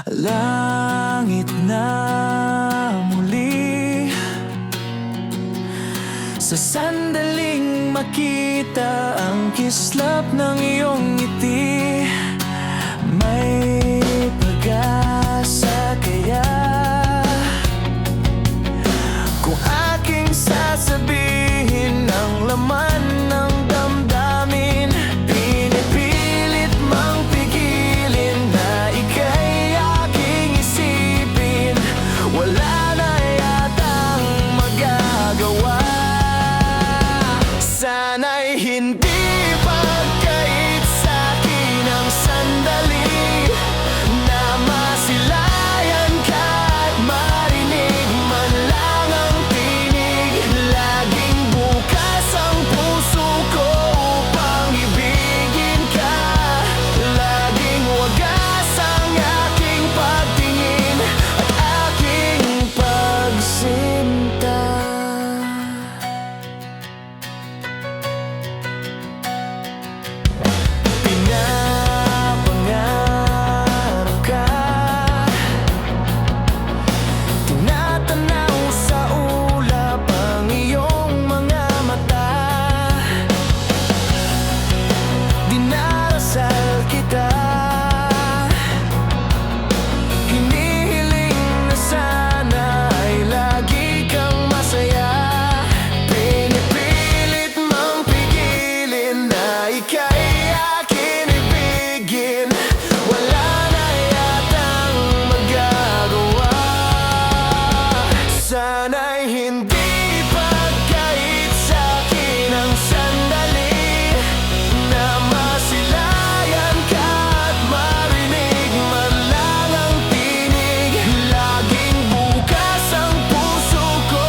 langit na muli. Sa sandaling makita ang kislap ng iyong ngiti, may pag-asa kaya kung aking sasabihin ang laman ng damdamin. Pinipilit mang pigilin na ika'y aking isipin, wala na yatang magagawa. Sana'y hindi pagkait sa'kin ang sandali na masilayan ka at marinig man lang ang tinig. Laging bukas ang puso ko upang ibigin ka, laging wagas ang aking pagtingin at aking pagsinta. Pinapangarap ka, tinatanaw sa ulap ang iyong mga mata. Dinarasal kita, hinihiling na sana ay lagi kang masaya. Pinipilit mang pigilin na ika'y akin ibigin, wala na yatang magagawa. Sana'y hindi pagkait sa'kin ang sandali na masilayan ka at marinig man lang ang tinig. Laging bukas ang puso ko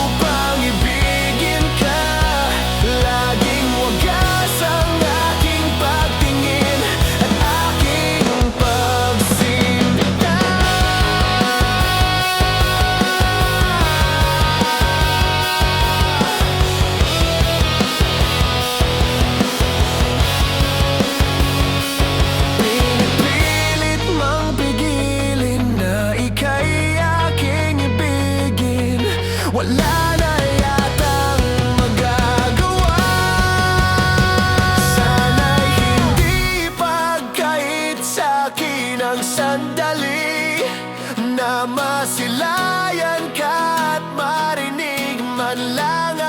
upang ibigin ka, laging wagas ang aking pagtingin at aking pagsinta. Pinipilit mang pigilin na ika'y aking ibigin, wala na yatang magagawa. Sana'y hindi pagkait sa'kin ang sandali na masilayan ka at marinig man lang